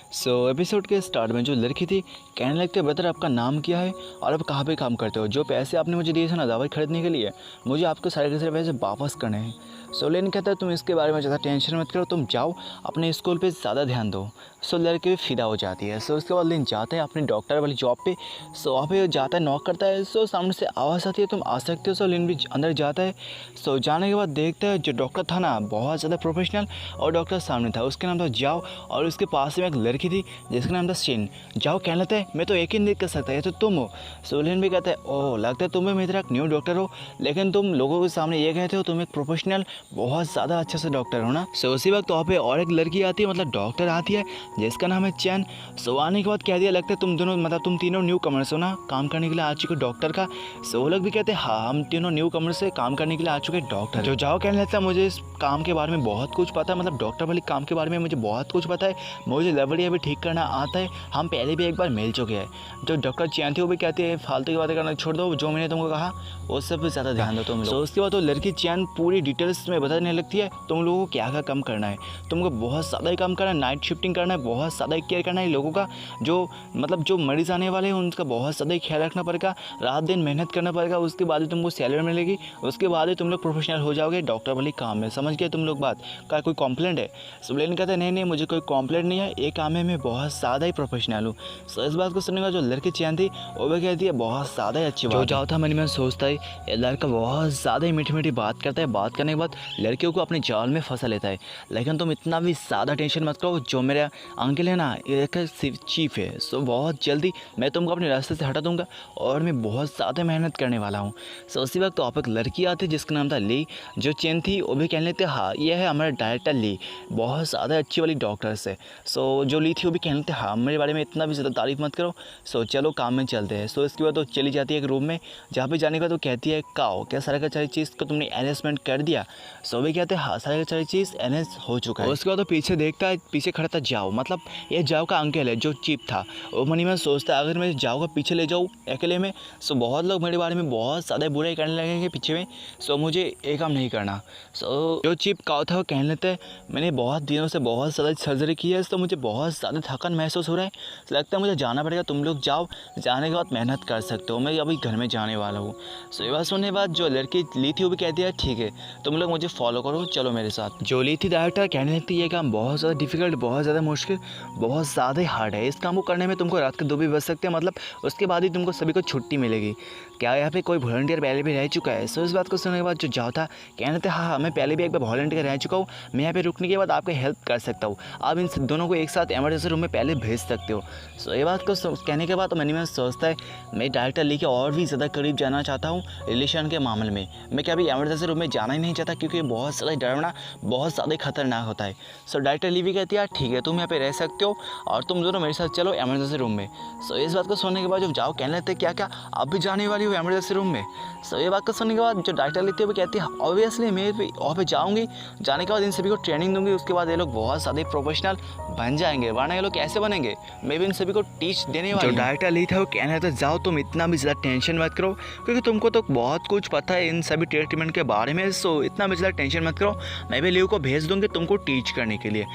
Episode के start में जो लड़की थी कहने लगते बेहतर आपका नाम क्या है और आप कहाँ पे काम करते हो। जो पैसे आपने मुझे दिए थे ना दवाई खरीदने के लिए, मुझे आपको सारे के सारे पैसे वापस करने हैं। लेनिन कहता है तुम इसके बारे में ज़्यादा टेंशन मत करो, तुम जाओ अपने स्कूल पे ज़्यादा ध्यान दो। लड़की भी फिदा हो जाती है। उसके बाद लिन जाता है अपनी डॉक्टर वाली जॉब पे। वहाँ पे जाता है, नॉक करता है। सामने से आवाज़ आती है तुम आ सकते हो। लिन भी अंदर जाता है। जाने के बाद देखता है जो डॉक्टर था ना बहुत ज़्यादा प्रोफेशनल, और डॉक्टर सामने था, उसके नाम था जाओ, और उसके पास में एक लड़की थी जिसका नाम था शिन। जाओ कहने लगता है मैं तो यकीन नहीं कर सकता ये तो तुम हो। लिन भी कहता है ओह लगता है तुम्हें मेरा एक न्यू डॉक्टर हो, लेकिन तुम लोगों के सामने ये कहते हो तुम एक प्रोफेशनल बहुत ज़्यादा अच्छे से डॉक्टर हो ना। उसी वक्त वहाँ पे और एक लड़की आती है, मतलब डॉक्टर आती है जिसका नाम है चैन। आने के बाद कह दिया लगता है तुम दोनों मतलब तुम तीनों न्यू कमर्स हो ना काम करने के लिए आ चुके डॉक्टर का। वो लोग भी कहते हैं हाँ हम तीनों न्यू कमर्स से काम करने के लिए आ चुके डॉक्टर। जो जाओ कहने लगता है मुझे इस काम के बारे में बहुत कुछ पता है, मतलब डॉक्टर वाली काम के बारे में मुझे बहुत कुछ पता है, मुझे लवड़िया भी ठीक करना आता है, हम पहले भी एक बार मिल चुके हैं। जो डॉक्टर चैन थी वो भी कहती है फालतू की बातें करना छोड़ दो, जो मैंने तुमको कहा वो सब ज़्यादा ध्यान दो तुम लोग। उसके बाद वो लड़की चैन पूरी डिटेल्स में बताने लगती है तुम लोगों को क्या क्या काम करना है। तुमको बहुत ज़्यादा ही काम करना है, नाइट शिफ्टिंग करना है, बहुत ज़्यादा ही केयर करना है लोगों का, जो मतलब जो मरीज आने वाले हैं उनका बहुत ज़्यादा ही ख्याल रखना पड़ेगा, रात दिन मेहनत करना पड़ेगा। उसके बाद ही तुमको सैलरी मिलेगी, उसके बाद ही तुम लोग प्रोफेशनल हो जाओगे डॉक्टर वाली काम में। समझ गए तुम लोग बात का? कोई कॉम्प्लेंट है? सुलेन कहता है नहीं मुझे कोई कॉम्प्लेंट नहीं है, ये काम में मैं बहुत ज़्यादा ही प्रोफेशनल हूँ। इस बात को सुनने का जो लड़की चैन थी वो भी कहती है बहुत ज़्यादा ही अच्छी बात। जो जाओ था मन में सोचता है ये लड़का बहुत ज़्यादा ही मीठी मीठी बात करता है, बात करने के बाद लड़कियों को अपने जाल में फंसा लेता है। लेकिन तुम इतना भी ज़्यादा टेंशन मत करो, जो मेरा अंकल है ना एक चीफ है, बहुत जल्दी मैं तुमको अपने रास्ते से हटा दूंगा और मैं बहुत ज़्यादा मेहनत करने वाला हूँ। उसी वक्त तो आप एक लड़की आती जिसका नाम था ली। जो चैन थी वो भी कहने लेते हाँ ये है हमारा डायरेक्टर ली, बहुत ज़्यादा अच्छी वाली डॉक्टर से। जो ली थी वो भी कहने लेते हाँ मेरे बारे में इतना भी ज़्यादा तारीफ मत करो, चलो काम में चलते हैं। इसके बाद तो चली जाती है एक रूम में, जहाँ पे जाने के बाद तो कहती है काओ क्या सारा का सारी चीज़ का तुमने अरेंजमेंट कर दिया। भी कहते हैं हाँ सारा का सारी चीज़ अरेंज हो चुका है। उसके बाद तो पीछे देखता है, पीछे खड़ा था जाओ, मतलब ये जाओ का अंकल है जो चीफ था। वो मनी में सोचता है अगर मैं जाओ का पीछे ले जाऊँ अकेले में बहुत लोग मेरे बारे में बहुत ज़्यादा बुराई करने लगेंगे पीछे में, मुझे ये काम नहीं करना। जो चीफ काओ था वो कहने लगता है मैंने बहुत दिनों से बहुत ज़्यादा सर्जरी की है, तो मुझे बहुत ज़्यादा थकान महसूस हो रहा है, लगता है मुझे जाना पड़ेगा। तुम लोग जाओ, जाने के बाद मेहनत कर सकते हो, मैं अभी घर में जाने वाला हूँ। ये बात सुनने के बाद जो लड़की ली थी वो भी कहती है ठीक है तुम लोग मुझे फॉलो करो, चलो मेरे साथ। जो ली थी डायरेक्टर कहने लगती है ये काम बहुत ज़्यादा डिफिकल्ट, बहुत ज़्यादा मुश्किल, बहुत ज़्यादा ही हार्ड है, इस काम को करने में तुमको रात के 2 भी बज सकते हैं, मतलब उसके बाद ही तुमको सभी को छुट्टी मिलेगी। क्या यहाँ पे कोई वॉलंटियर पहले भी रह चुका है? इस बात को सुनने के बाद जो जाओ था कहने लगते हाँ मैं पहले भी एक बार वॉलंटियर रह चुका हूँ, मैं यहाँ पे रुकने के बाद आपकी हेल्प कर सकता हूँ, आप इन दोनों को एक साथ इमरजेंसी रूम में पहले भेज सकते हो। ये बात को कहने के बाद तो मनी में सोचता है मैं डायरेक्टर लेके और भी ज़्यादा करीब जाना चाहता हूँ रिलेशन के मामले में, मैं कभी इमरजेंसी रूम में जाना ही नहीं चाहता क्योंकि बहुत ज़्यादा डरावना, बहुत ज़्यादा खतरनाक होता है। डायरेक्टर ली भी कहती है ठीक है तुम यहाँ पे रह सकते हो और तुम दोनों मेरे साथ चलो इमरजेंसी रूम में। इस बात को सुनने के बाद जब जाओ कहने लगते क्या क्या आप भी जाने वाली हो इमरजेंसी रूम में? ये बात को सुनने के बाद जो डायरेक्टर लेती है वो कहती है ऑब्वियसली मैं भी वहाँ पे जाऊँगी, जाने के बाद इन सभी को ट्रेनिंग दूंगी, उसके बाद ये लोग बहुत ज़्यादा प्रोफेशनल बन जाएंगे, वरना ये लोग कैसे बनेंगे, मैं भी इन सभी को टीच देने वाली। जो डायरेक्टर ली था वो कहना था जाओ तुम इतना भी ज़्यादा टेंशन मत करो क्योंकि तुमको तो बहुत कुछ पता है इन सभी ट्रीटमेंट के बारे में, इतना भी ज़्यादा टेंशन मत करो, मैं भी लीव को भेज दूँगी तुमको टीच करने के लिए।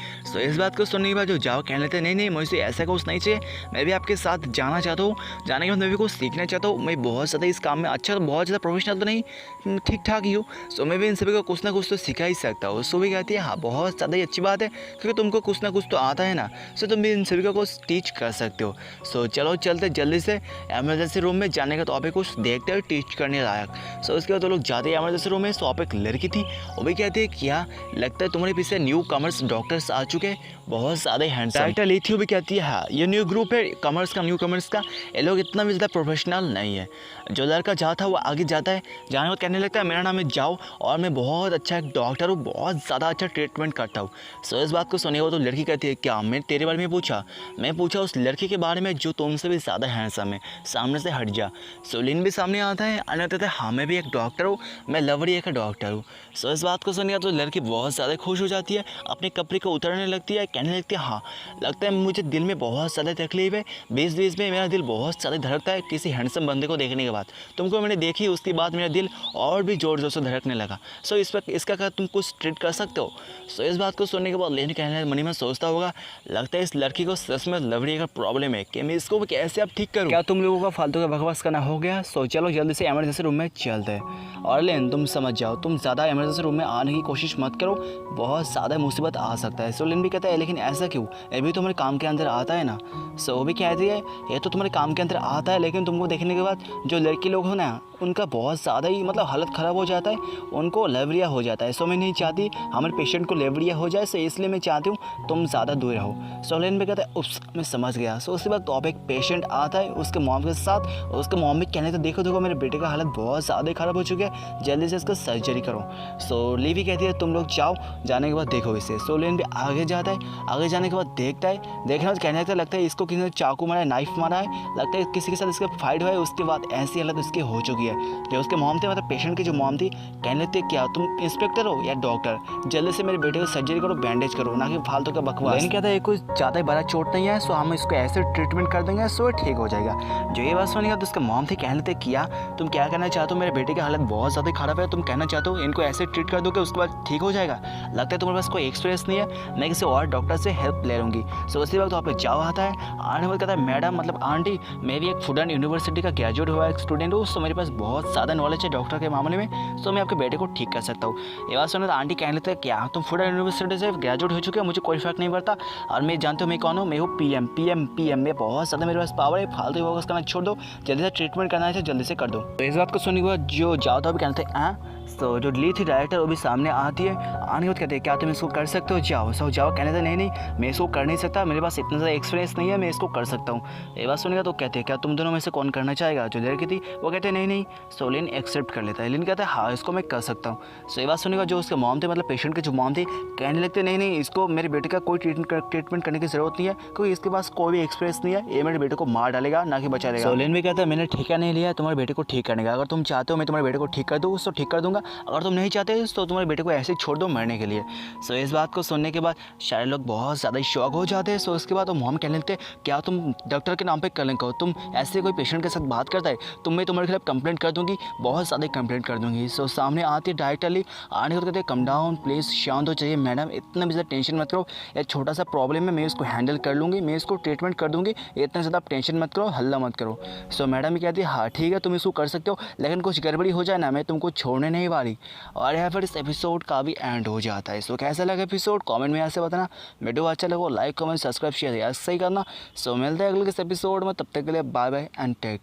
इस बात को सुनने के बाद जो जाओ कहने लगते नहीं मुझे ऐसा कुछ नहीं चाहिए, मैं भी आपके साथ जाना चाहता हूँ, जाने के बाद मैं भी कुछ सीखना चाहता हूँ, मैं बहुत ज़्यादा इस काम में अच्छा, बहुत ज़्यादा प्रोफेशनल तो नहीं, ठीक ठाक ही हूँ, मैं भी इन सभी को कुछ ना कुछ तो सिखा ही सकता हूँ। भी कहती है हाँ बहुत ज़्यादा ही अच्छी बात है क्योंकि तुमको कुछ ना कुछ तो आता है ना, तुम भी इन सभी को कुछ टीच कर सकते हो। चलो चलते जल्दी से इमरजेंसी रूम में, जाने का तो आप कुछ देखते हो टीच करने लायक। उसके बाद तो लोग जाते हैं इमरजेंसी रूम में। आप एक लड़की थी वो भी कहती है क्या लगता है तुम्हारे पीछे न्यू कमर्स डॉक्टर्स आ चुके हैं, बहुत ज़्यादा हैंडसम। डायरेक्टर ली थी वो भी कहती है हाँ ये न्यू ग्रुप है कमर्स का, न्यू कमर्स का, ये लोग इतना भी ज़्यादा प्रोफेशनल नहीं है। जो लड़का जाता है वो आगे जाता है, जाने को कहने लगता है मेरा नाम है जाओ और मैं बहुत अच्छा एक डॉक्टर हूँ, बहुत ज़्यादा अच्छा ट्रीटमेंट करता हूँ। इस बात को सुने हो तो लड़की कहती है क्या मैं तेरे बारे में पूछा, मैं पूछा उस लड़की के बारे में जो तुमसे भी ज़्यादा हैंडसम है, सामने से हट जा। लिन भी सामने आता है, कहता है हाँ मैं भी एक डॉक्टर हूँ, मैं लवड़िया का डॉक्टर हूँ। सो इस बात को सुनिए तो लड़की बहुत ज़्यादा खुश हो जाती है, अपने कपड़े को उतारने लगती है, कहने लगती है हाँ लगता है मुझे दिल में बहुत ज़्यादा तकलीफ है, बीच बीच में मेरा दिल बहुत ज़्यादा धड़कता है किसी हैंडसम बंदे को देखने के बाद। तुमको मैंने देखी उसके बाद मेरा दिल और भी ज़ोर ज़ोर से धड़कने लगा। सो इस वक्त इसका क्या तुम कुछ ट्रीट कर सकते हो? सो इस बात को सुनने के बाद लेन कहने मनी में सोचता होगा लगता है इस लड़की को सच में लवड़ी का प्रॉब्लम है कि मैं इसको कैसे अब ठीक करूँ। क्या तुम लोगों का फालतू का बकवास करना हो गया? सो चलो जल्दी से इमरजेंसी रूम में चलते हैं। और लेन तुम समझ जाओ, तुम ज़्यादा इमरजेंसी रूम में आने की कोशिश मत करो, बहुत ज़्यादा मुसीबत आ सकता है। सो लेन भी कहता है लेकिन ऐसा क्यों, ये भी तुम्हारे काम के अंदर आता है ना। सो वो भी कहती है ये तो तुम्हारे काम के अंदर आता है, लेकिन तुमको देखने के बाद जो लड़की लोग हो ना उनका बहुत ज़्यादा ही मतलब हालत ख़राब हो जाता है, उनको लेवरिया हो जाता है। सो मैं नहीं चाहती हमारे पेशेंट को लेवरिया हो जाए, सो इसलिए मैं चाहती हूँ तुम ज़्यादा दूर रहो। सो लेन भी कहता है उप्स मैं समझ गया। सो उसके बाद तो अब एक पेशेंट आता है उसके मॉम के साथ, और उसके मॉम भी कहने तो देखो मेरे बेटे का हालत बहुत ज़्यादा ख़राब हो चुका है, जल्दी से इसका सर्जरी करो। सो ली भी कहती है तुम लोग जाओ, जाने के बाद देखो इसे। सो लेन भी आगे जाता है, आगे जाने के बाद देखता है, देखना तो कहने तो लगता है इसको किसी ने चाकू मारा है, नाइफ मारा है, लगता है किसी के साथ इसका फाइट हुआ है, उसके बाद ऐसी हालत उसकी हो चुकी है। जो उसके मॉम थे मतलब पेशेंट की जो मॉम थी कहने लगती है क्या तुम इंस्पेक्टर हो या डॉक्टर, जल्दी से मेरे बेटे को सर्जरी करो, बैंडेज करो, ना कि फालतू का बकवास। लेकिन कहता है कुछ ज़्यादा बड़ा चोट नहीं है, सो हम इसको ऐसे ट्रीटमेंट कर देंगे सो ठीक हो जाएगा। जो ये बात सुनेगा तो उसके मॉम थी कहने लगते क्या तुम क्या कहना चाहते हो, मेरे बेटे की हालत बहुत ज़्यादा ख़राब है, तुम कहना चाहते हो इनको ऐसे ट्रीट कर दोगे उसके बाद ठीक हो जाएगा, लगता है तुम्हारे पास कोई एक्सपीरियंस नहीं है, मैं किसी और डॉक्टर से हेल्प ले लूँगी। सो उसी वक्त वहाँ पे जाओ आता है, आने वक्त कहता है मैडम मतलब आंटी मैं भी एक फूडन यूनिवर्सिटी का ग्रेजुएट हुआ एक स्टूडेंट हूँ, सो मेरे पास बहुत ज़्यादा नॉलेज है डॉक्टर के मामले में, सो मैं आपके बेटे को ठीक कर सकता हूँ। ये बात सुने तो आंटी कहने लगते क्या तुम फूडन यूनिवर्सिटी से ग्रेजुएट हो चुके हो, मुझे कोई फर्क नहीं पड़ता, और मैं जानते हो मैं कौन हूँ, मैं हूँ पीएम में बहुत ज़्यादा मेरे पास पावर है, फालतू फोकस करना छोड़ दो, जल्दी से ट्रीटमेंट करना है तो जल्दी से कर दो। तो इस बात को सुनने के बाद जो जाओ तो भी कहते हैं हाँ। तो जो ली थी डायरेक्टर वो भी सामने आती है, आने के बाद कहते हैं क्या तुम इसको कर सकते हो, जाओ। सो जाओ कहने थे नहीं मैं इसको कर नहीं सकता, मेरे पास इतना ज़्यादा एक्सपीरियंस नहीं है, मैं इसको कर सकता हूँ। ये बात सुनेगा तो कहते हैं क्या तुम दोनों में से कौन करना चाहेगा। जो लड़की थी वो कहते हैं नहीं। सो लिन एक्सेप्ट कर लेता है, लिन कहता है हाँ इसको मैं कर सकता हूँ। सो ये बात सुनेगा जो उसके मॉम थे मतलब पेशेंट के जो मॉम थी कहने लगते नहीं इसको मेरे बेटे का कोई ट्रीटमेंट करने की ज़रूरत नहीं है, क्योंकि इसके पास कोई भी एक्सपीरियंस नहीं है, ये मेरे बेटे को मार डालेगा ना कि बचा लेगा। सो लिन भी कहता है मैंने ठेका नहीं लिया तुम्हारे बेटे को ठीक करने का, अगर तुम चाहते हो मैं तुम्हारे बेटे को ठीक कर दूँ तो ठीक कर दूंगा, अगर तुम नहीं चाहते तो तुम्हारे बेटे को ऐसे ही छोड़ दो मरने के लिए। सो इस बात को सुनने के बाद सारे लोग बहुत ज़्यादा शॉक हो जाते हैं। सो उसके बाद वो मॉम कहने लगते हैं क्या तुम डॉक्टर के नाम पे कलंक हो, तुम ऐसे कोई पेशेंट के साथ बात करता है मैं तुम्हारे खिलाफ कंप्लेंट कर दूंगी, बहुत ज़्यादा कंप्लेंट कर दूंगी। सो सामने आती है डायरेक्टली, आने को कहते हैं कम डाउन प्लीज़, शांत हो चाहिए मैडम, इतना भी ज़्यादा टेंशन मत करो, एक छोटा सा प्रॉब्लम है मैं इसको हैंडल कर लूँगी, मैं इसको ट्रीटमेंट कर दूँगी, इतना ज़्यादा टेंशन मत करो, हल्ला मत करो। सो मैडम भी कहती है हाँ ठीक है तुम इसको कर सकते हो, लेकिन कुछ गड़बड़ी हो जाए ना मैं तुमको छोड़ने नहीं वाली। और यहाँ पर इस एपिसोड का भी एंड हो जाता है। सो कैसा लगा एपिसोड कमेंट में ऐसे बताना, वीडियो अच्छा लगा लाइक कमेंट सब्सक्राइब शेयर ऐसे ही करना। सो मिलते हैं अगले इस एपिसोड में, तब तक के लिए bye bye and take care.